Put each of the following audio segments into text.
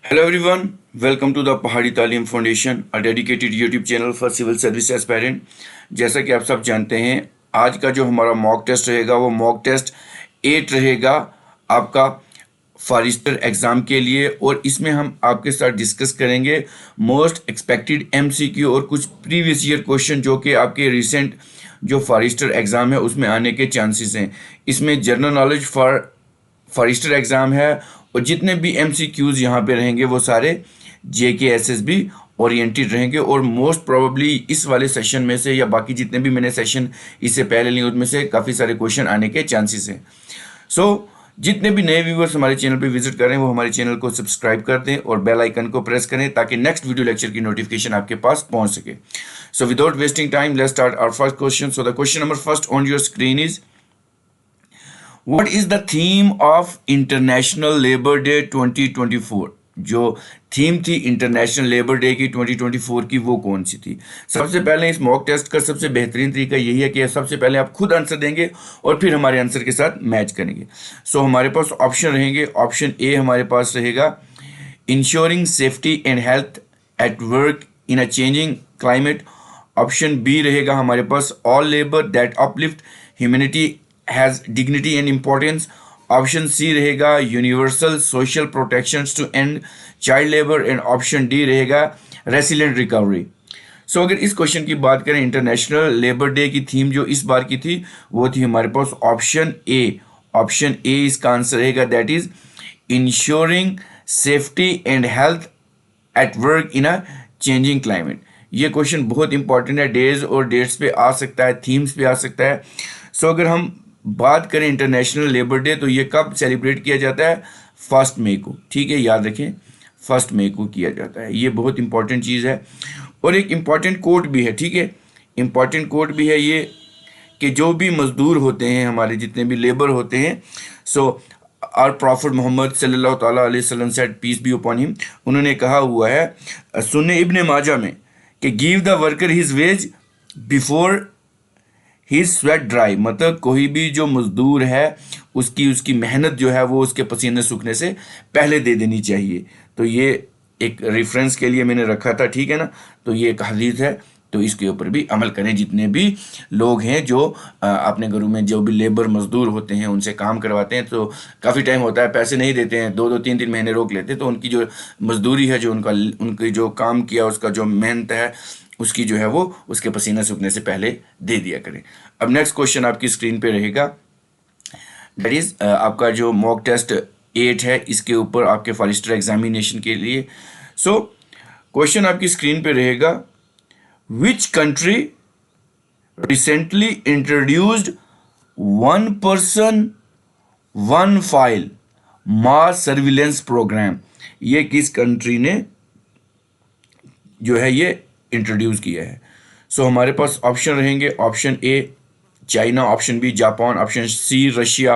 Hello everyone, welcome to the पहाड़ी तालीम foundation, a dedicated YouTube channel for civil service aspirant। जैसा कि आप सब जानते हैं, आज का जो हमारा मॉक टेस्ट रहेगा वो मॉक टेस्ट 8 रहेगा आपका फॉरेस्टर एग्ज़ाम के लिए, और इसमें हम आपके साथ डिस्कस करेंगे मोस्ट एक्सपेक्टेड MCQ और कुछ प्रीवियस ईयर क्वेश्चन जो कि आपके रिसेंट जो फॉरेस्टर एग्ज़ाम है उसमें आने के चांसेस हैं। इसमें जनरल नॉलेज फॉरेस्टर एग्ज़ाम है, और जितने भी MCQs यहाँ पे रहेंगे वो सारे JK SSB ओरिएंटेड रहेंगे, और मोस्ट प्रोबेबली इस वाले सेशन में से या बाकी जितने भी मैंने सेशन इससे पहले लिए उनमें से काफ़ी सारे क्वेश्चन आने के चांसेस हैं। जितने भी नए व्यूवर्स हमारे चैनल पे विजिट करें वो हमारे चैनल को सब्सक्राइब कर दें और बेल आइकन को प्रेस करें ताकि नेक्स्ट वीडियो लेक्चर की नोटिफिकेशन आपके पास पहुंच सके। So without wasting time let's start our first question. So the question number first on your screen is What is the theme of International Labor Day 2024? जो theme थी international labour day की 2024 की वो कौन सी थी? सबसे पहले इस मॉक टेस्ट का सबसे बेहतरीन तरीका यही है कि सबसे पहले आप खुद आंसर देंगे और फिर हमारे आंसर के साथ मैच करेंगे। हमारे पास ऑप्शन रहेंगे। ऑप्शन ए हमारे पास रहेगा insuring safety and health at work in a changing climate. Option B रहेगा हमारे पास all labour that uplift humanity has dignity and importance. Option C रहेगा universal social protections to end child labour, and option D रहेगा resilient recovery. अगर इस question की बात करें इंटरनेशनल लेबर डे की थीम जो इस बार की थी वो थी हमारे पास ऑप्शन ए। ऑप्शन ए इसका आंसर रहेगा, that is ensuring safety and health at work in a changing climate. ये क्वेश्चन बहुत इंपॉर्टेंट है, डेज और डेट्स पे आ सकता है, थीम्स पे आ सकता है। अगर हम बात करें इंटरनेशनल लेबर डे तो ये कब सेलिब्रेट किया जाता है? 1 मई को। ठीक है, याद रखें 1 मई को किया जाता है। ये बहुत इंपॉर्टेंट चीज़ है, और एक इम्पॉर्टेंट कोट भी है। ठीक है, इम्पॉर्टेंट कोट भी है ये कि जो भी मजदूर होते हैं हमारे जितने भी लेबर होते हैं, आवर प्रॉफिट मोहम्मद सल्लल्लाहु ताला अलैहि वसल्लम said peace be upon him, उन्होंने कहा हुआ है सुन्ने इब्ने माजा में कि give the worker his wage before he sweat dry. मतलब कोई भी जो मजदूर है उसकी मेहनत जो है वो उसके पसीने सूखने से पहले दे देनी चाहिए। तो ये एक रेफरेंस के लिए मैंने रखा था, ठीक है ना। तो ये एक हदीस है, तो इसके ऊपर भी अमल करें। जितने भी लोग हैं जो अपने घरों में जो भी लेबर मजदूर होते हैं उनसे काम करवाते हैं, तो काफ़ी टाइम होता है पैसे नहीं देते हैं, 2-2 3-3 महीने रोक लेते हैं, तो उनकी जो मजदूरी है, जो उनकी जो काम किया उसका जो मेहनत है उसकी जो है वो उसके पसीना सूखने से पहले दे दिया करें। अब नेक्स्ट क्वेश्चन आपकी स्क्रीन पे रहेगा, दैट इज आपका जो मॉक टेस्ट 8 है इसके ऊपर आपके फॉरेस्टर एग्जामिनेशन के लिए। क्वेश्चन आपकी स्क्रीन पे रहेगा, which country recently introduced 1 person 1 file mass surveillance programme. ये किस कंट्री ने जो है ये इंट्रोड्यूस किया है? हमारे पास ऑप्शन रहेंगे। Option A China, option B Japan, option C Russia,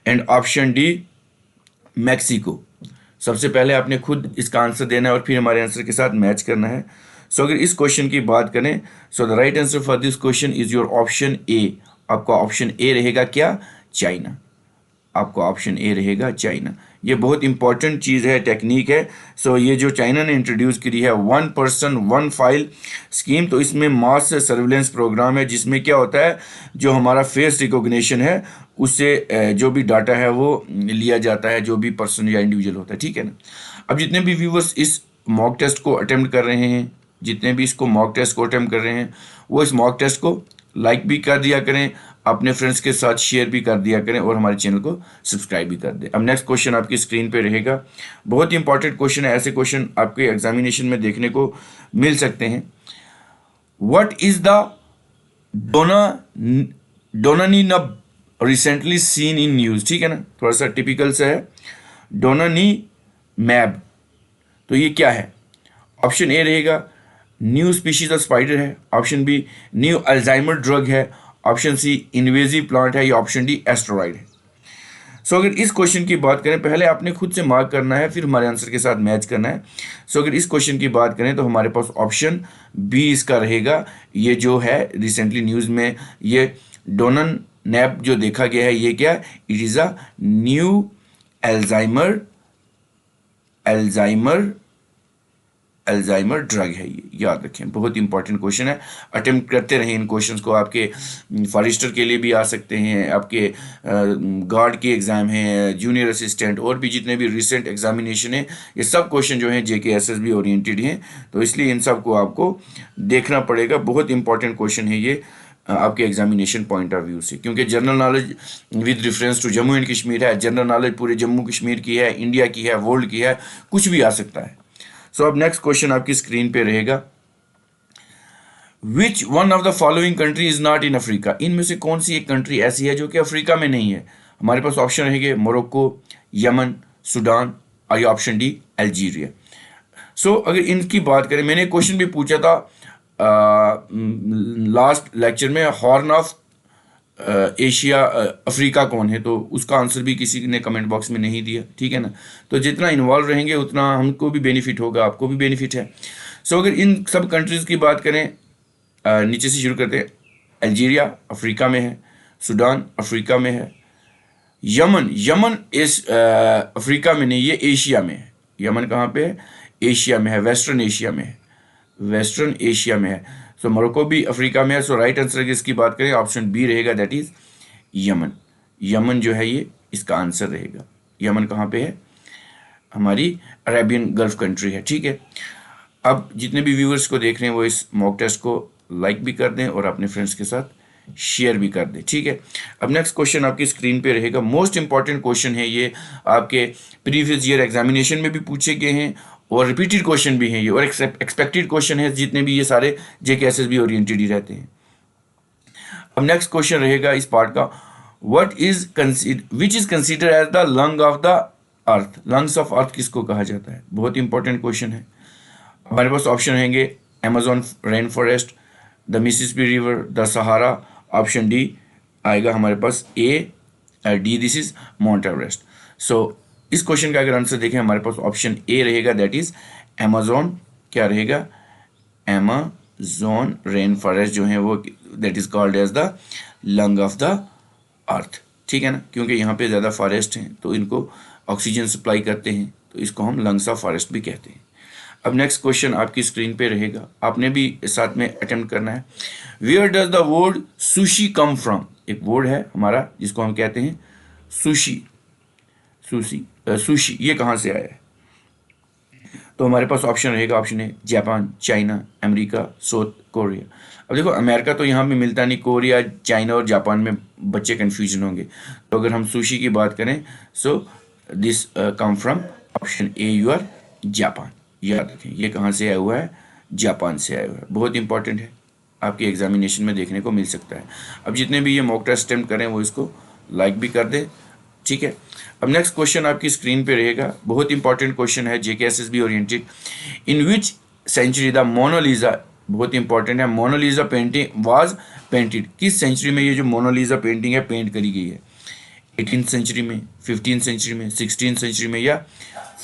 and option D Mexico. सबसे पहले आपने खुद इसका आंसर देना है और फिर हमारे आंसर के साथ मैच करना है। अगर इस क्वेश्चन की बात करें, the right answer for this question is your option A. आपका ऑप्शन ए रहेगा क्या? चाइना। आपका ऑप्शन ए रहेगा चाइना। ये बहुत इंपॉर्टेंट चीज़ है, टेक्निक है। ये जो चाइना ने इंट्रोड्यूस करी है 1 पर्सन 1 फाइल स्कीम, तो इसमें मास सर्विलेंस प्रोग्राम है जिसमें क्या होता है, जो हमारा फेस रिकॉग्निशन है उससे जो भी डाटा है वो लिया जाता है, जो भी पर्सन या इंडिविजुअल होता है। ठीक है ना। अब जितने भी व्यूवर्स इस मॉक टेस्ट को अटेम्प्ट कर रहे हैं, जितने भी इसको मॉक टेस्ट को अटेम्प्ट कर रहे हैं, वो इस मॉक टेस्ट को लाइक भी कर दिया करें, अपने फ्रेंड्स के साथ शेयर भी कर दिया करें, और हमारे चैनल को सब्सक्राइब भी कर दें। अब नेक्स्ट क्वेश्चन आपकी स्क्रीन पे रहेगा, बहुत ही इंपॉर्टेंट क्वेश्चन है। ऐसे क्वेश्चन आपके एग्जामिनेशन में देखने को मिल सकते हैं। व्हाट इज द डोनानिनब रिसेंटली सीन इन न्यूज़? ठीक है ना, थोड़ा सा टिपिकल सा है। डोनानिमैब, तो ये क्या है? ऑप्शन ए रहेगा न्यू स्पीशीज ऑफ स्पाइडर है, option B new Alzheimer drug है, ऑप्शन सी इन्वेजिव प्लांट है, या ऑप्शन डी एस्टेरॉइड है। अगर इस क्वेश्चन की बात करें, पहले आपने खुद से मार्क करना है, फिर हमारे आंसर के साथ मैच करना है। अगर इस क्वेश्चन की बात करें तो हमारे पास ऑप्शन बी इसका रहेगा। ये जो है रिसेंटली न्यूज़ में ये डोनन नैप जो देखा गया है, ये क्या? It is a new Alzheimer Alzheimer Alzheimer drug है, ये याद रखें, बहुत इंपॉर्टेंट क्वेश्चन है। अटेम्प्ट करते रहें इन क्वेश्चंस को, आपके फॉरेस्टर के लिए भी आ सकते हैं, आपके गार्ड के एग्ज़ाम हैं, जूनियर असिस्टेंट, और भी जितने भी रिसेंट एग्जामिनेशन है, ये सब क्वेश्चन जो हैं JK SSB ओरिएंटेड हैं, तो इसलिए इन सब को आपको देखना पड़ेगा। बहुत इंपॉर्टेंट क्वेश्चन है ये आपके एग्जामिनेशन पॉइंट ऑफ व्यू से, क्योंकि general knowledge with reference to Jammu and Kashmir है, जनरल नॉलेज पूरे जम्मू कश्मीर की है, इंडिया की है, वर्ल्ड की है, कुछ भी आ सकता है। सो अब नेक्स्ट क्वेश्चन आपकी स्क्रीन पे रहेगा, which one of the following country is not in Africa, इनमें से कौन सी एक कंट्री ऐसी है जो कि अफ्रीका में नहीं है। हमारे पास ऑप्शन रहेंगे मोरक्को, यमन, सूडान, और ये ऑप्शन डी अल्जीरिया। सो अगर इनकी बात करें, मैंने क्वेश्चन भी पूछा था लास्ट लेक्चर में, हॉर्न ऑफ एशिया अफ्रीका कौन है, तो उसका आंसर भी किसी ने कमेंट बॉक्स में नहीं दिया, ठीक है ना। तो जितना इन्वॉल्व रहेंगे उतना हमको भी बेनिफिट होगा, आपको भी बेनिफिट है। सो अगर इन सब कंट्रीज़ की बात करें, नीचे से शुरू करते हैं। अल्जीरिया अफ्रीका में है, सूडान अफ्रीका में है, यमन इस अफ्रीका में नहीं, ये एशिया में है। यमन कहाँ पे है? एशिया में है, वेस्टर्न एशिया में है, वेस्टर्न एशिया में है। सो मोरक्को भी अफ्रीका में है। सो राइट आंसर की इसकी बात करें, ऑप्शन बी रहेगा, दैट इज यमन। यमन जो है ये इसका आंसर रहेगा। यमन कहाँ पे है? हमारी अरेबियन गल्फ कंट्री है, ठीक है। अब जितने भी व्यूअर्स को देख रहे हैं वो इस मॉक टेस्ट को लाइक भी कर दें और अपने फ्रेंड्स के साथ शेयर भी कर दें, ठीक है। अब नेक्स्ट क्वेश्चन आपकी स्क्रीन पे रहेगा, मोस्ट इंपॉर्टेंट क्वेश्चन है ये, आपके प्रीवियस ईयर एग्जामिनेशन में भी पूछे गए हैं और रिपीटेड क्वेश्चन भी हैं ये, और एक्सपेक्टेड क्वेश्चन है, जितने भी ये सारे JK SSB ओरिएंटेड ही रहते हैं। अब नेक्स्ट क्वेश्चन रहेगा इस पार्ट का, which is consider as the lung of the earth, lungs of earth किसको कहा जाता है? बहुत इंपॉर्टेंट क्वेश्चन है। हमारे पास ऑप्शन रहेंगे, Amazon rainforest, the Mississippi river, the Sahara, option D आएगा हमारे पास D, this is Mount Everest. So इस क्वेश्चन का अगर आंसर देखें, हमारे पास ऑप्शन ए रहेगा, दैट इज अमेजोन, क्या रहेगा? अमेजोन रेन फॉरेस्ट जो है वो that is called as the lung of the earth, ठीक है ना, क्योंकि यहाँ पे ज़्यादा फॉरेस्ट हैं तो इनको ऑक्सीजन सप्लाई करते हैं, तो इसको हम लंग्स ऑफ फॉरेस्ट भी कहते हैं। अब नेक्स्ट क्वेश्चन आपकी स्क्रीन पे रहेगा, आपने भी साथ में अटेम्प्ट करना है। Where does the word sushi come from, एक वर्ड है हमारा जिसको हम कहते हैं सुशी, सुशी ये कहाँ से आया है? तो हमारे पास ऑप्शन रहेगा, ऑप्शन है Japan, China, America, south Korea. अब देखो अमेरिका तो यहाँ पे मिलता नहीं, कोरिया, चाइना और जापान में बच्चे कन्फ्यूजन होंगे। तो अगर हम सुशी की बात करें, so this come from option A your Japan. याद रखें ये कहाँ से आया हुआ है? जापान से आया हुआ है। बहुत इंपॉर्टेंट है, आपके एग्जामिनेशन में देखने को मिल सकता है। अब जितने भी ये मॉक टेस्ट अटेम्प्ट करें वो इसको लाइक भी कर दें, ठीक है। अब नेक्स्ट क्वेश्चन आपकी स्क्रीन पे रहेगा, बहुत इंपॉर्टेंट क्वेश्चन है, JK SSB oriented. In which century the Mona Lisa, बहुत इंपॉर्टेंट है, मोनालिसा पेंटिंग वाज पेंटेड, किस सेंचुरी में ये जो मोनालिसा पेंटिंग है पेंट करी गई है? 18th सेंचुरी में, 15th सेंचुरी में, 16th सेंचुरी में, या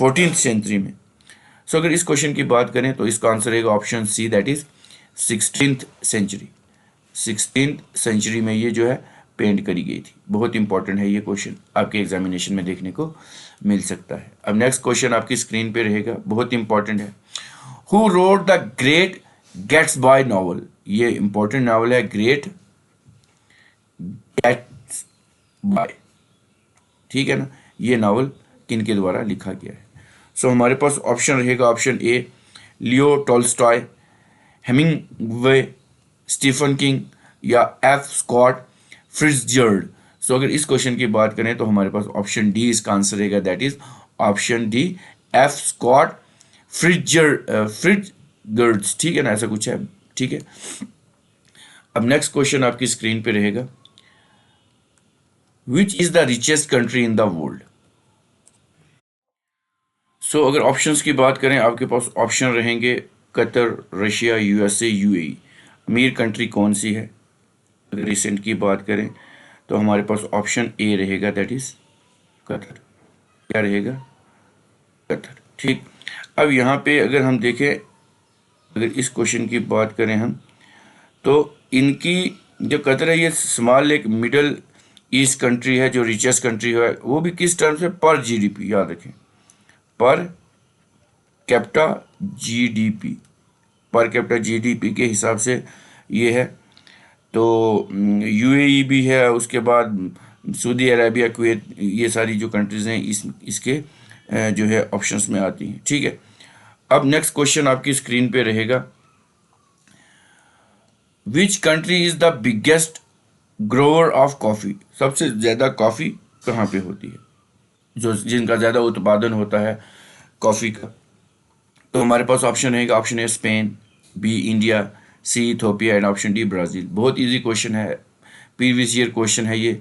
14th सेंचुरी में? सो अगर इस क्वेश्चन की बात करें तो इसका आंसर रहेगा option C, that is 16th century. 16th century में ये जो है पेंट करी गई थी। बहुत इंपॉर्टेंट है ये क्वेश्चन, आपके एग्जामिनेशन में देखने को मिल सकता है। अब नेक्स्ट क्वेश्चन आपकी स्क्रीन पे रहेगा, बहुत इंपॉर्टेंट है। Who wrote the great Gatsby novel, ये इंपॉर्टेंट नॉवल है, ग्रेट गैट्सबी, ठीक है ना। ये नॉवल किनके द्वारा लिखा गया है? सो हमारे पास ऑप्शन रहेगा, option A Leo Tolstoy, Hemingway, Stephen King, या F स्कॉट फिट्जजेराल्ड। सो अगर इस क्वेश्चन की बात करें तो हमारे पास ऑप्शन डी इसका आंसर रहेगा, that is option D F Scott Fitzgerald, ठीक है ना, ऐसा कुछ है, ठीक है। अब नेक्स्ट क्वेश्चन आपकी स्क्रीन पे रहेगा, which is the richest country in the world. So अगर ऑप्शंस की बात करें, आपके पास ऑप्शन रहेंगे कतर, रशिया, USA, UAE। अमीर कंट्री कौन सी है? अगर रिसेंट की बात करें तो हमारे पास ऑप्शन ए रहेगा, दैट इज कतर, क्या रहेगा? कतर, ठीक। अब यहाँ पे अगर हम देखें, अगर इस क्वेश्चन की बात करें हम, तो इनकी जो कतर है ये स्मॉल एक मिडल ईस्ट कंट्री है, जो रिचेस्ट कंट्री है, वो भी किस टर्म से? पर GDP, याद रखें, per capita GDP, per capita GDP के हिसाब से ये है। तो यूएई भी है, उसके बाद सऊदी अरेबिया, कुवैत, ये सारी जो कंट्रीज़ हैं इसके जो है ऑप्शंस में आती हैं। ठीक है, अब नेक्स्ट क्वेश्चन आपकी स्क्रीन पे रहेगा, which country is the biggest grower of coffee? सबसे ज़्यादा कॉफ़ी कहाँ पे होती है, जो जिनका ज़्यादा उत्पादन होता है कॉफ़ी का? तो हमारे पास ऑप्शन रहेगा, option A Spain, B India, C Ethiopia and option D Brazil. बहुत इजी क्वेश्चन है, प्रीवियस ईयर क्वेश्चन है ये,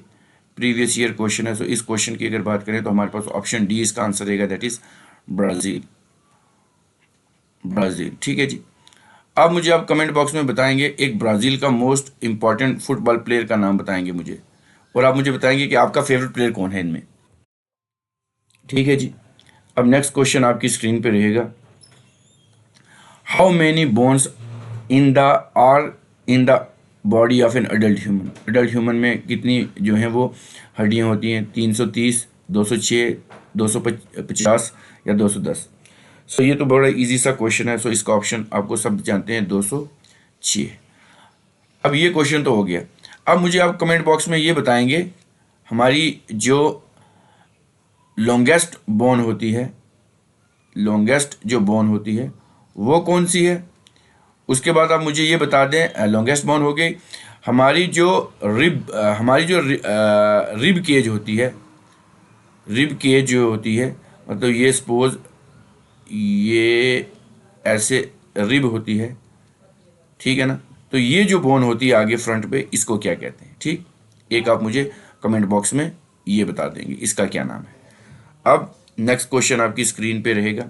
प्रीवियस ईयर क्वेश्चन है। सो इस क्वेश्चन की अगर बात करें तो हमारे पास ऑप्शन डी इसका आंसर रहेगा, दैट इज़ ब्राज़ील, ब्राज़ील। ठीक है जी। अब मुझे आप कमेंट बॉक्स में बताएंगे एक ब्राज़ील का मोस्ट इंपॉर्टेंट फुटबॉल प्लेयर का नाम बताएंगे मुझे, और आप मुझे बताएंगे कि आपका फेवरेट प्लेयर कौन है इनमें। ठीक है जी। अब नेक्स्ट क्वेश्चन आपकी स्क्रीन पे रहेगा, how many bones in the are in the body of an adult human? Adult human में कितनी जो हैं वो हड्डियां होती हैं? 330, 206, 250 या 210? सो ये तो बड़ा इजी सा क्वेश्चन है। सो इसका ऑप्शन आपको सब जानते हैं, 206। अब ये क्वेश्चन तो हो गया। अब मुझे आप कमेंट बॉक्स में ये बताएंगे, हमारी जो लॉन्गेस्ट बोन होती है, लॉन्गेस्ट जो बोन होती है वो कौन सी है? उसके बाद आप मुझे ये बता दें, लॉन्गेस्ट बोन हो गई, हमारी जो रिब केज होती है, रिब केज जो होती है, मतलब ये सपोज ये ऐसे रिब होती है, ठीक है ना? तो ये जो बोन होती है आगे फ्रंट पे, इसको क्या कहते हैं? ठीक, एक आप मुझे कमेंट बॉक्स में ये बता देंगे इसका क्या नाम है। अब नेक्स्ट क्वेश्चन आपकी स्क्रीन पे रहेगा,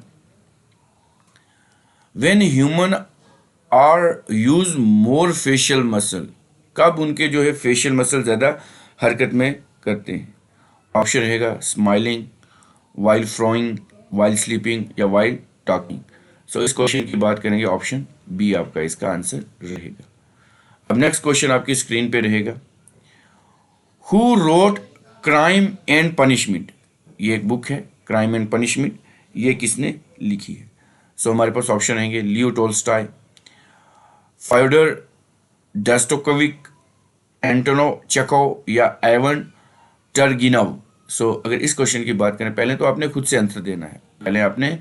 when human are use more facial muscle? कब उनके जो है फेशियल मसल ज़्यादा हरकत में करते हैं? ऑप्शन रहेगा स्माइलिंग, वाइल फ्रोइंग, वाइल स्लीपिंग या वाइल टॉकिंग। सो इस क्वेश्चन की बात करेंगे, ऑप्शन बी आपका इसका आंसर रहेगा। अब नेक्स्ट क्वेश्चन आपकी स्क्रीन पे रहेगा, who wrote crime and punishment? ये एक बुक है, क्राइम एंड पनिशमेंट, ये किसने लिखी है? सो हमारे पास ऑप्शन रहेंगे, लियो टोल्स्टॉय, फ्योडर डोस्टोयेव्स्की, एंटोनो चेखोव या एवन टर्गिनव। सो अगर इस क्वेश्चन की बात करें, पहले तो आपने खुद से आंसर देना है, पहले आपने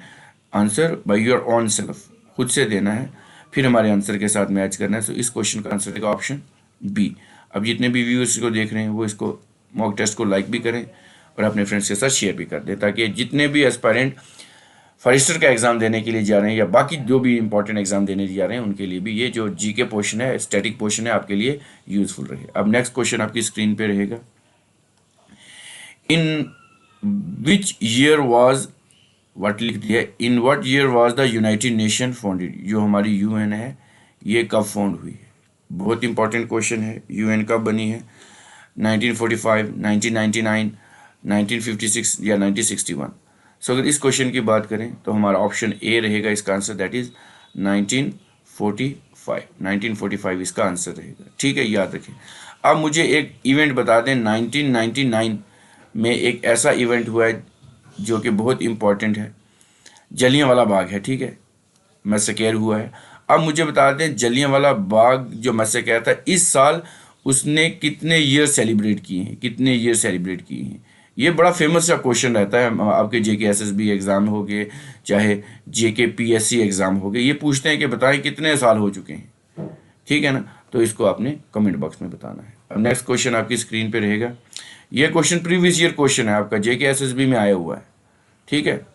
answer by your own self खुद से देना है, फिर हमारे आंसर के साथ मैच करना है। सो इस क्वेश्चन का आंसर रहेगा ऑप्शन बी। अब जितने भी व्यूअर्स को देख रहे हैं वो इसको मॉक टेस्ट को लाइक भी करें और अपने फ्रेंड्स के साथ शेयर भी कर दें, ताकि जितने भी एस्पायरेंट फॉरेस्टर का एग्ज़ाम देने के लिए जा रहे हैं या बाकी जो भी इंपॉर्टेंट एग्ज़ाम देने जा रहे हैं उनके लिए भी ये जो जीके पोर्शन है, स्टैटिक पोर्शन है, आपके लिए यूजफुल रहे। अब नेक्स्ट क्वेश्चन आपकी स्क्रीन पे रहेगा, in which year was, what लिख दिया, in what year was the United nation founded? जो हमारी यूएन है ये कब फाउंड हुई है? बहुत इंपॉर्टेंट क्वेश्चन है। यूएन कब बनी है? 1945, 1999, 1956 या 1961? सो अगर इस क्वेश्चन की बात करें तो हमारा ऑप्शन ए रहेगा इसका आंसर, दैट इज 1945, 1945 इसका आंसर रहेगा। ठीक है, याद रखें। अब मुझे एक इवेंट बता दें, 1999 में एक ऐसा इवेंट हुआ है जो कि बहुत इंपॉर्टेंट है, जलियांवाला बाग है, ठीक है, मैसेकेर हुआ है। अब मुझे बता दें, जलियांवाला बाग जो मैसेकेर था, इस साल उसने कितने ईयर सेलिब्रेट किए हैं, कितने ईयर सेलिब्रेट किए हैं? ये बड़ा फेमस सा क्वेश्चन रहता है, आपके जेके एसएसबी एग्ज़ाम हो गए, चाहे जेके पीएससी एग्ज़ाम हो गए, ये पूछते हैं कि बताएं कितने साल हो चुके हैं, ठीक है ना? तो इसको आपने कमेंट बॉक्स में बताना है। अब नेक्स्ट क्वेश्चन आपकी स्क्रीन पे रहेगा, ये क्वेश्चन प्रीवियस ईयर क्वेश्चन है, आपका जेके एसएसबी में आया हुआ है, ठीक है।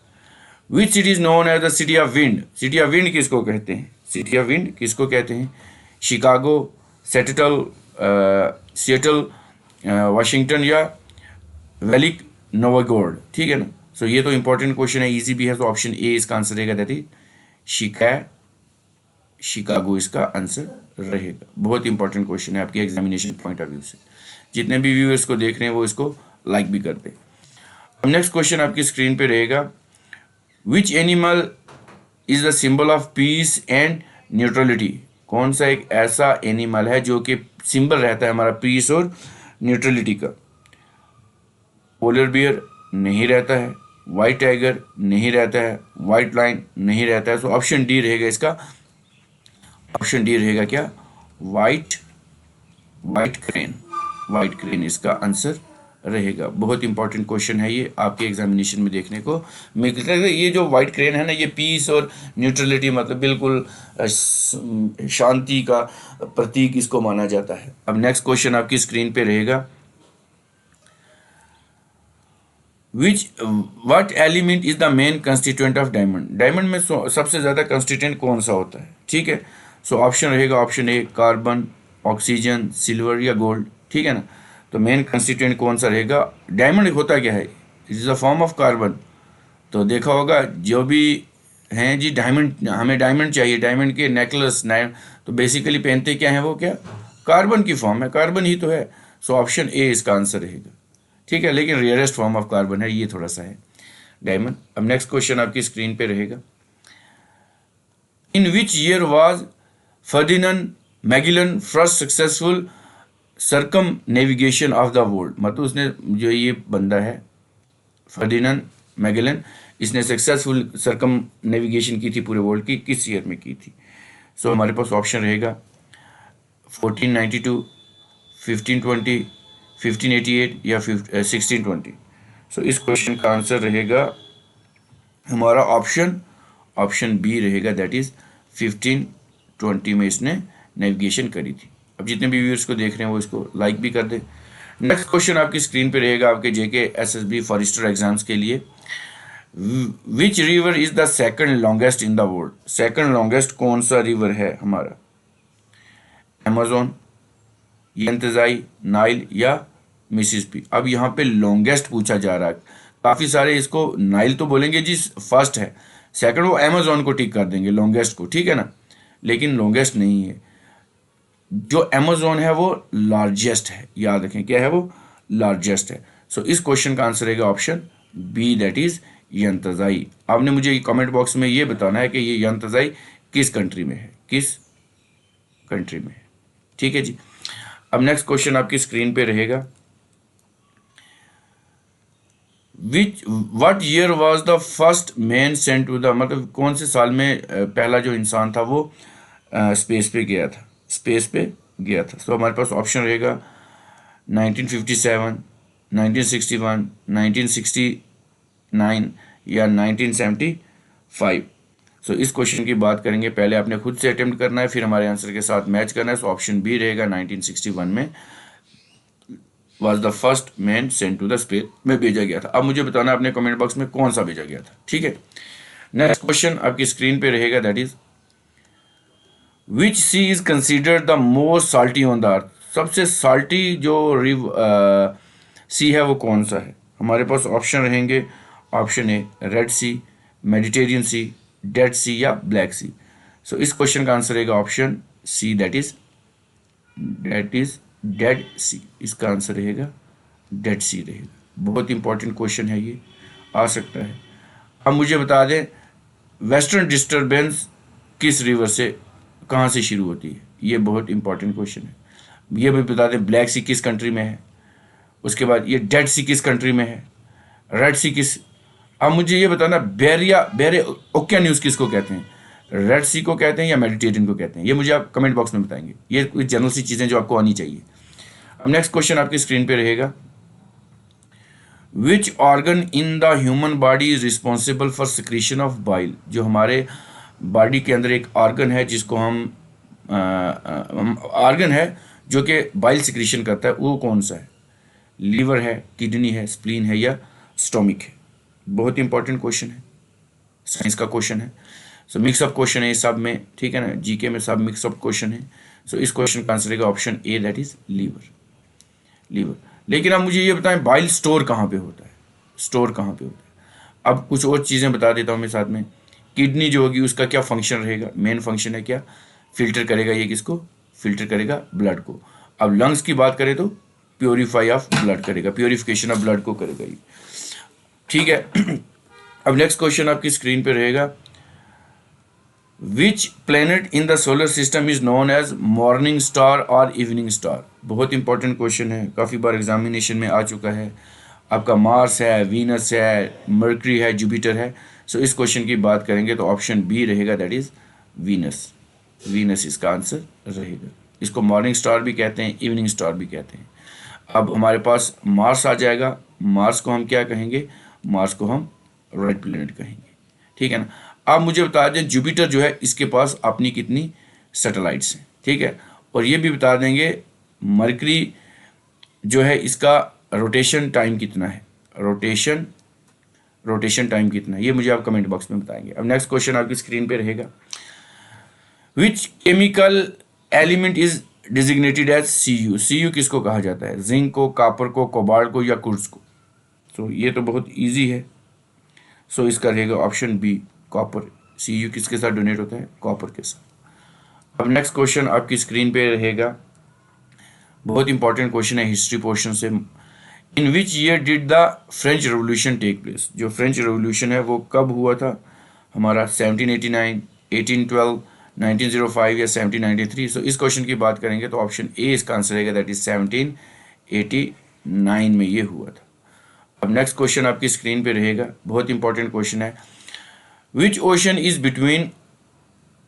Which city is known as the city of wind? City of wind किसको कहते हैं? सिटी ऑफ विंड किसको कहते हैं? शिकागो, सिएटल, वाशिंगटन या वेलिक नोवागोर्ड, ठीक है ना? सो ये तो इंपॉर्टेंट क्वेश्चन है, इजी भी है, तो ऑप्शन ए इसका आंसर रहेगा, दैट इज शिकागो इसका आंसर रहेगा। बहुत इंपॉर्टेंट क्वेश्चन है आपके एग्जामिनेशन पॉइंट ऑफ व्यू से। जितने भी व्यूअर्स को देख रहे हैं वो इसको लाइक भी कर दें। अब नेक्स्ट क्वेश्चन आपकी स्क्रीन पे रहेगा, which animal is the symbol of peace and neutrality? कौन सा एक ऐसा एनिमल है जो कि सिंबल रहता है हमारा पीस और न्यूट्रलिटी का? पोलर बियर नहीं रहता है, वाइट टाइगर नहीं रहता है, वाइट लाइन नहीं रहता है। तो ऑप्शन डी रहेगा इसका, ऑप्शन डी रहेगा क्या, white white crane, white crane इसका आंसर रहेगा। बहुत इंपॉर्टेंट क्वेश्चन है ये, आपके एग्जामिनेशन में देखने को मिलता है। ये जो वाइट क्रेन है ना, ये पीस और न्यूट्रलिटी, मतलब बिल्कुल शांति का प्रतीक इसको माना जाता है। अब नेक्स्ट क्वेश्चन आपकी स्क्रीन पे रहेगा, which what element is the main constituent of diamond. Diamond में सबसे ज़्यादा कंस्टिट्यूएंट कौन सा होता है, ठीक है। सो ऑप्शन रहेगा ऑप्शन ए कार्बन, ऑक्सीजन, सिल्वर या गोल्ड, ठीक है ना। तो मेन कंस्टिट्यूएंट कौन सा रहेगा, डायमंड होता क्या है, it is a form of carbon. तो देखा होगा जो भी हैं जी डायमंड, हमें डायमंड चाहिए, डायमंड के नेकलेस तो बेसिकली पहनते क्या है वो, क्या कार्बन की फॉर्म है, कार्बन ही तो है। सो ऑप्शन ए इसका आंसर रहेगा, ठीक है। लेकिन रेयरेस्ट फॉर्म ऑफ कार्बन है ये, थोड़ा सा है डायमंड। अब नेक्स्ट क्वेश्चन आपकी स्क्रीन पे रहेगा, in which year was Ferdinand Magellan first successful circumnavigation of the world. मतलब उसने, जो ये बंदा है फर्डिनेंड मैगेलन, इसने सक्सेसफुल सरकम नेविगेशन की थी पूरे वर्ल्ड की, किस ईयर में की थी। सो हमारे पास ऑप्शन रहेगा 1492, 1520, 1588 या 1620। सो इस क्वेश्चन का आंसर रहेगा हमारा ऑप्शन बी रहेगा, दैट इज 1520 में इसने नेविगेशन करी थी। अब जितने भी व्यूअर्स को देख रहे हैं वो इसको लाइक भी कर दे। नेक्स्ट क्वेश्चन आपकी स्क्रीन पे रहेगा आपके जेके एसएसबी फॉरेस्टर एग्जाम्स के लिए, which river is the second longest in the world. Second longest कौन सा रिवर है हमारा, अमेज़न, यंतजाई, नाइल या मिसिसिपी। अब यहाँ पे लॉन्गेस्ट पूछा जा रहा है, काफ़ी सारे इसको नाइल तो बोलेंगे जी फर्स्ट है, सेकंड वो अमेज़न को टिक कर देंगे लॉन्गेस्ट को, ठीक है ना, लेकिन लॉन्गेस्ट नहीं है। जो अमेज़न है वो लार्जेस्ट है, याद रखें क्या है वो, लार्जेस्ट है। सो इस क्वेश्चन का आंसर रहेगा ऑप्शन बी, दैट इज यंतजाई। आपने मुझे कमेंट बॉक्स में ये बताना है कि ये यंतजाई किस कंट्री में है, किस कंट्री में है, ठीक है जी। अब नेक्स्ट क्वेश्चन आपकी स्क्रीन पे रहेगा, which what year was the first man sent to the, मतलब कौन से साल में पहला जो इंसान था वो स्पेस पे गया था, स्पेस पे गया था। तो हमारे पास ऑप्शन रहेगा 1957, 1961, 1969 या 1975। सो इस क्वेश्चन की बात करेंगे, पहले आपने खुद से अटेम्प्ट करना है, फिर हमारे आंसर के साथ मैच करना है। सो ऑप्शन बी रहेगा 1961 में was the first man sent to the space में भेजा गया था। अब मुझे बताना अपने कमेंट बॉक्स में कौन सा भेजा गया था, ठीक है। नेक्स्ट क्वेश्चन आपकी स्क्रीन पे रहेगा, that is which sea is considered the most salty on the earth. सबसे साल्टी जो सी है वो कौन सा है। हमारे पास ऑप्शन रहेंगे, option A Red Sea, Mediterranean Sea, Dead Sea या ब्लैक सी। सो इस क्वेश्चन का आंसर रहेगा option C, that is Dead Sea. इसका आंसर रहेगा डेड सी रहेगा। बहुत इंपॉर्टेंट क्वेश्चन है ये, आ सकता है। अब मुझे बता दें वेस्टर्न डिस्टर्बेंस किस रिवर से, कहाँ से शुरू होती है, ये बहुत इंपॉर्टेंट क्वेश्चन है। ये भी बता दें ब्लैक सी किस कंट्री में है, उसके बाद ये डेड सी किस कंट्री में है, रेड सी किस। अब मुझे ये बताना बेरे ओकेन्यूज किसको कहते हैं, रेड सी को कहते हैं या मेडिटेरियन को कहते हैं, ये मुझे आप कमेंट बॉक्स में बताएंगे। ये कुछ जनरल सी चीज़ें जो आपको आनी चाहिए। अब नेक्स्ट क्वेश्चन आपकी स्क्रीन पे रहेगा, which organ in the human body is responsible for secretion of bile. जो हमारे बॉडी के अंदर एक ऑर्गन है जिसको हम ऑर्गन है जो कि बाइल सिक्रीशन करता है, वो कौन सा है, लीवर है, किडनी है, स्प्लीन है या स्टोमिक है। बहुत इंपॉर्टेंट क्वेश्चन है, साइंस का क्वेश्चन है। सो मिक्सअप क्वेश्चन है सब में, ठीक है ना, जीके में सब मिक्सअप क्वेश्चन है। सो इस क्वेश्चन का आंसर रहेगा option A, that is liver. लेकिन अब मुझे ये बताएं बाइल स्टोर कहाँ पे होता है, स्टोर कहाँ पे होता है। अब कुछ और चीज़ें बता देता हूँ मैं साथ में। किडनी जो होगी उसका क्या फंक्शन रहेगा, मेन फंक्शन है क्या, फिल्टर करेगा, ये किसको फिल्टर करेगा, ब्लड को। अब लंग्स की बात करें तो प्योरीफाई ऑफ ब्लड करेगा, प्योरीफिकेशन ऑफ ब्लड को करेगा ये, ठीक है। अब नेक्स्ट क्वेश्चन आपकी स्क्रीन पे रहेगा, which planet in the solar system is known as morning star और इवनिंग स्टार। बहुत इंपॉर्टेंट क्वेश्चन है, काफ़ी बार एग्जामिनेशन में आ चुका है। आपका मार्स है, वीनस है, मर्करी है, जुपिटर है। सो इस क्वेश्चन की बात करेंगे तो ऑप्शन बी रहेगा, दैट इज वीनस। वीनस इसका आंसर रहेगा। इसको मॉर्निंग स्टार भी कहते हैं, इवनिंग स्टार भी कहते हैं। अब हमारे पास मार्स आ जाएगा। मार्स को हम क्या कहेंगे? मार्स को हम रेड प्लेनेट कहेंगे, ठीक है ना। अब मुझे बता दें जुपिटर जो है इसके पास अपनी कितनी सैटेलाइट्स हैं, ठीक है। और ये भी बता देंगे मरकरी जो है इसका रोटेशन टाइम कितना है, रोटेशन टाइम कितना है, ये मुझे आप कमेंट बॉक्स में बताएंगे। अब नेक्स्ट क्वेश्चन आपकी स्क्रीन पे रहेगा, which chemical element is designated as Cu। Cu किसको कहा जाता है? जिंक को, कॉपर को, कोबाल्ट को या कुर्स को? तो ये तो बहुत इजी है। सो इसका रहेगा ऑप्शन बी, कॉपर। Cu किसके साथ डोनेट होता है? कॉपर के साथ। अब नेक्स्ट क्वेश्चन आपकी स्क्रीन पे रहेगा, बहुत इंपॉर्टेंट क्वेश्चन है हिस्ट्री पोर्शन से। In which year did the French revolution take place? जो फ्रेंच रेवोल्यूशन है वो कब हुआ था हमारा? 1789, 1812, 1905 या 1793? सो इस क्वेश्चन की बात करेंगे तो ऑप्शन ए इसका आंसर रहेगा, दैट इज 1789 में ये हुआ था। अब नेक्स्ट क्वेश्चन आपकी स्क्रीन पे रहेगा, बहुत इंपॉर्टेंट क्वेश्चन है, which ocean is between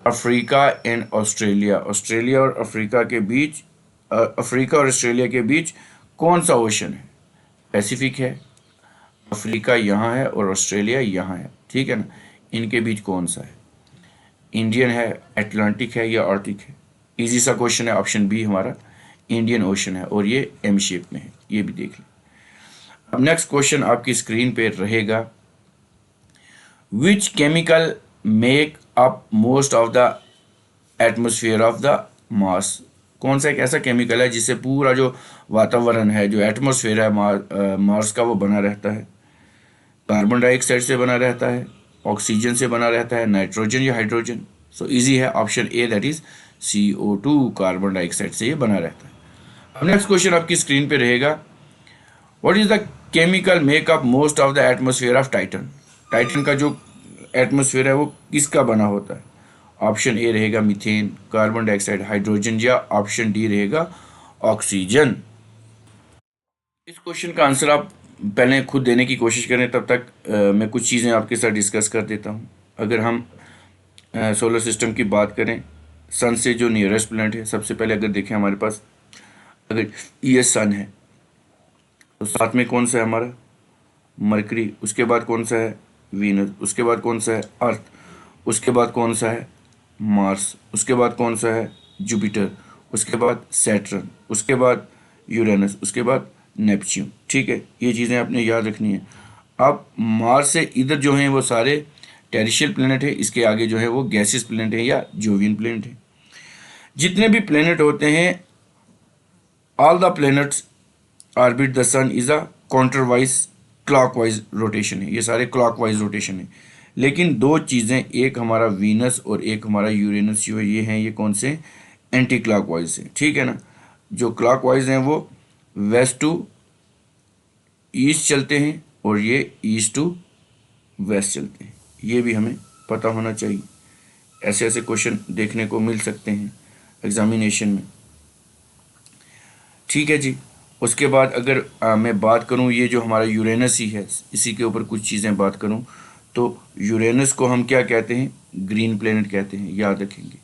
Africa and Australia? Australia और अफ्रीका के बीच, अफ्रीका और ऑस्ट्रेलिया के बीच कौन सा ओशन है? पैसिफिक है, अफ्रीका यहाँ है और ऑस्ट्रेलिया यहाँ है, ठीक है ना। इनके बीच कौन सा है? इंडियन है, अटलांटिक है या आर्टिक है? इजी सा क्वेश्चन है, ऑप्शन बी हमारा इंडियन ओशन है और ये एम शेप में है, ये भी देख लें। अब नेक्स्ट क्वेश्चन आपकी स्क्रीन पे रहेगा, which chemical make up most of the atmosphere of the Mars? कौन सा एक ऐसा केमिकल है जिससे पूरा जो वातावरण है, जो एटमोसफेयर है मार्स का, वो बना रहता है? कार्बन डाइऑक्साइड से बना रहता है, ऑक्सीजन से बना रहता है, नाइट्रोजन या हाइड्रोजन? सो इजी है, option A, that is CO2, carbon dioxide से ये बना रहता है। अब नेक्स्ट क्वेश्चन आपकी स्क्रीन पे रहेगा, what is the chemical makeup most of the atmosphere of Titan? Titan का जो एटमोसफियर है वो किसका बना होता है? ऑप्शन ए रहेगा मीथेन, कार्बन डाइऑक्साइड, हाइड्रोजन या ऑप्शन डी रहेगा ऑक्सीजन। इस क्वेश्चन का आंसर आप पहले खुद देने की कोशिश करें, तब तक मैं कुछ चीज़ें आपके साथ डिस्कस कर देता हूँ। अगर हम सोलर सिस्टम की बात करें, सन से जो नियरेस्ट प्लैनेट है, सबसे पहले अगर देखें हमारे पास, अगर ये सन है तो साथ में कौन सा है हमारा? मरकरी। उसके बाद कौन सा है? वीनस। उसके बाद कौन सा है? अर्थ। उसके बाद कौन सा है? मार्स। उसके बाद कौन सा है? जुपिटर। उसके बाद सैटर्न। उसके बाद यूरेनस। उसके बाद नेपच्यून, ठीक है। ये चीज़ें आपने याद रखनी है। अब मार्स से इधर जो हैं वो सारे टेरेस्ट्रियल प्लैनेट है, इसके आगे जो है वो गैसियस प्लैनेट है या जोवियन प्लैनेट है। जितने भी प्लैनेट होते हैं, all the planets orbit the sun is a counterwise clockwise rotation है, ये सारे क्लॉकवाइज रोटेशन है। लेकिन दो चीज़ें, एक हमारा वीनस और एक हमारा यूरेनस जो है, ये हैं, ये कौन से? एंटी क्लॉकवाइज है, ठीक है ना। जो क्लॉकवाइज हैं वो वेस्ट टू ईस्ट चलते हैं और ये ईस्ट टू वेस्ट चलते हैं, ये भी हमें पता होना चाहिए। ऐसे ऐसे क्वेश्चन देखने को मिल सकते हैं एग्जामिनेशन में, ठीक है जी। उसके बाद अगर मैं बात करूं, ये जो हमारा यूरेनस ही है, इसी के ऊपर कुछ चीज़ें बात करूं, तो यूरेनस को हम क्या कहते हैं? ग्रीन प्लेनेट कहते हैं, याद रखेंगे,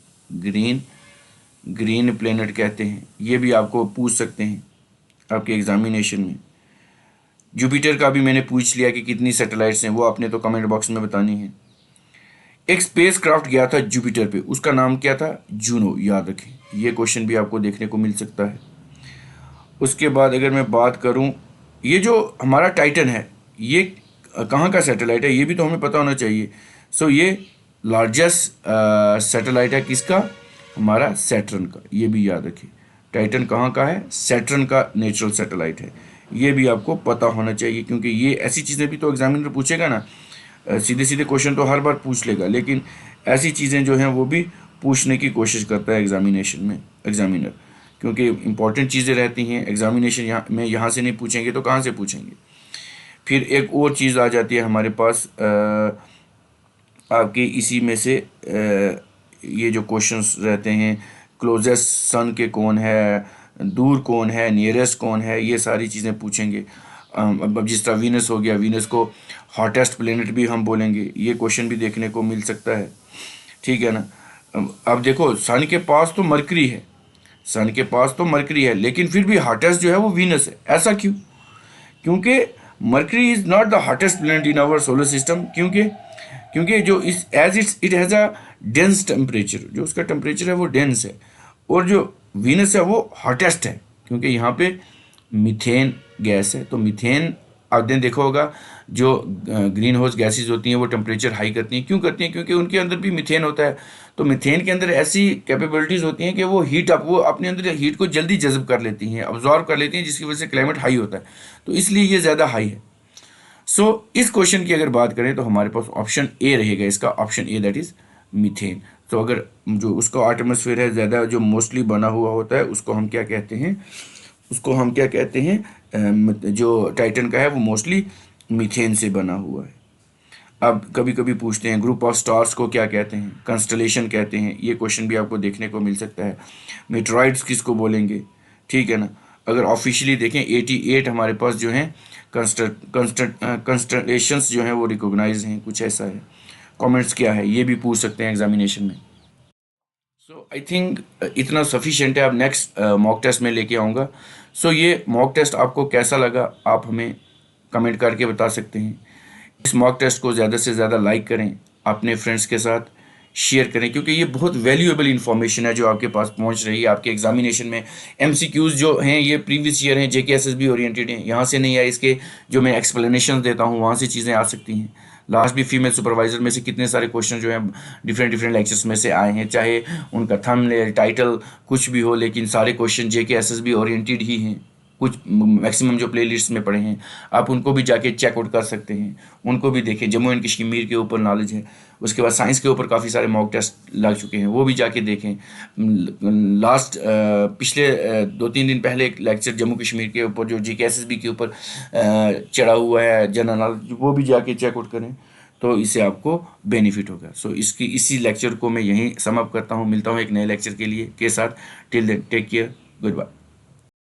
ग्रीन प्लेनेट कहते हैं। ये भी आपको पूछ सकते हैं आपके एग्जामिनेशन में। जुपिटर का भी मैंने पूछ लिया कि कितनी सैटेलाइट्स हैं, वो आपने तो कमेंट बॉक्स में बतानी है। एक स्पेस क्राफ्ट गया था जुपिटर पे, उसका नाम क्या था? जूनो, याद रखें, ये क्वेश्चन भी आपको देखने को मिल सकता है। उसके बाद अगर मैं बात करूं, ये जो हमारा टाइटन है, ये कहाँ का सैटेलाइट है, ये भी तो हमें पता होना चाहिए। सो ये लार्जेस्ट सैटेलाइट है किसका? हमारा सैटर्न का, ये भी याद रखिए। टाइटन कहाँ का है? सैटर्न का नेचुरल सैटेलाइट है, ये भी आपको पता होना चाहिए, क्योंकि ये ऐसी चीज़ें भी तो एग्जामिनर पूछेगा ना। सीधे सीधे क्वेश्चन तो हर बार पूछ लेगा, लेकिन ऐसी चीज़ें जो हैं वो भी पूछने की कोशिश करता है एग्जामिनेशन में एग्जामिनर, क्योंकि इंपॉर्टेंट चीज़ें रहती हैं एग्जामिनेशन में। यहाँ से नहीं पूछेंगे तो कहाँ से पूछेंगे? फिर एक और चीज़ आ जाती है हमारे पास, आपके इसी में से ये जो क्वेश्चंस रहते हैं, क्लोजेस्ट सन के कौन है, दूर कौन है, नियरेस्ट कौन है, ये सारी चीज़ें पूछेंगे। अब जिस तरह वीनस हो गया, वीनस को हॉटेस्ट प्लेनेट भी हम बोलेंगे, ये क्वेश्चन भी देखने को मिल सकता है, ठीक है ना। अब देखो सन के पास तो मरकरी है, सन के पास तो मरकरी है, लेकिन फिर भी हॉटेस्ट जो है वो वीनस है। ऐसा क्यों? क्योंकि Mercury is not the hottest planet in our solar system, क्योंकि क्योंकि जो इस as it has a dense temperature, जो उसका टेम्परेचर है वो डेंस है, और जो वीनस है वो हॉटेस्ट है, क्योंकि यहाँ पे मीथेन गैस है। तो मीथेन आपने देखा होगा, जो ग्रीन हाउस गैसेज होती हैं वो टेम्परेचर हाई करती हैं। क्यों करती हैं? क्योंकि उनके अंदर भी मीथेन होता है। तो मीथेन के अंदर ऐसी कैपेबिलिटीज़ होती हैं कि वो वो अपने अंदर हीट को जल्दी जज़ब कर लेती हैं, ऑब्जॉर्व कर लेती हैं, जिसकी वजह से क्लाइमेट हाई होता है। तो इसलिए ये ज़्यादा हाई है। सो इस क्वेश्चन की अगर बात करें तो हमारे पास ऑप्शन ए रहेगा, इसका option A, that is methane. तो अगर जो उसका एटमॉस्फेयर है ज़्यादा, जो मोस्टली बना हुआ होता है, उसको हम क्या कहते हैं? उसको हम क्या कहते हैं? जो टाइटन का है वो मोस्टली मीथेन से बना हुआ है। अब कभी कभी पूछते हैं ग्रुप ऑफ स्टार्स को क्या कहते हैं? कंस्टलेशन कहते हैं। ये क्वेश्चन भी आपको देखने को मिल सकता है। मेटेरॉइड्स किसको बोलेंगे? ठीक है ना। अगर ऑफिशियली देखें 88 हमारे पास जो हैं कंस्टलेशंस जो हैं वो रिकॉग्नाइज हैं, कुछ ऐसा है। कमेंट्स क्या है ये भी पूछ सकते हैं एग्जामिनेशन में। सो आई थिंक इतना सफिशिएंट है। अब नेक्स्ट मॉक टेस्ट में लेके आऊँगा। सो ये मॉक टेस्ट आपको कैसा लगा आप हमें कमेंट करके बता सकते हैं। इस मॉक टेस्ट को ज़्यादा से ज़्यादा लाइक करें, अपने फ्रेंड्स के साथ शेयर करें, क्योंकि ये बहुत वैल्यूएबल इन्फॉर्मेशन है जो आपके पास पहुंच रही है। आपके एग्जामिनेशन में एमसीक्यूज़ जो हैं ये प्रीवियस ईयर हैं, जेकेएसएसबी ओरिएंटेड हैं, यहाँ से नहीं आए। इसके जो मैं एक्सप्लेनेशन देता हूँ वहाँ से चीज़ें आ सकती हैं। लास्ट भी फीमेल सुपरवाइजर में से कितने सारे क्वेश्चन जो हैं डिफरेंट डिफरेंट लेक्चर्स में से आए हैं, चाहे उनका थंबनेल टाइटल कुछ भी हो, लेकिन सारे क्वेश्चन जेकेएसएसबी ओरिएंटेड ही हैं। कुछ मैक्सिमम जो प्लेलिस्ट में पड़े हैं आप उनको भी जाके चेकआउट कर सकते हैं, उनको भी देखें। जम्मू एंड कश्मीर के ऊपर नॉलेज है, उसके बाद साइंस के ऊपर काफ़ी सारे मॉक टेस्ट लग चुके हैं, वो भी जाके देखें। लास्ट पिछले 2-3 दिन पहले एक लेक्चर जम्मू कश्मीर के ऊपर जो जीकेएसएसबी के ऊपर चढ़ा हुआ है जनरल नॉलेज, वो भी जाके चेकआउट करें, तो इससे आपको बेनिफिट होगा। सो इसी लेक्चर को मैं यहीं सम अप करता हूँ। मिलता हूँ एक नए लेक्चर के साथ। Till then take care, good bye.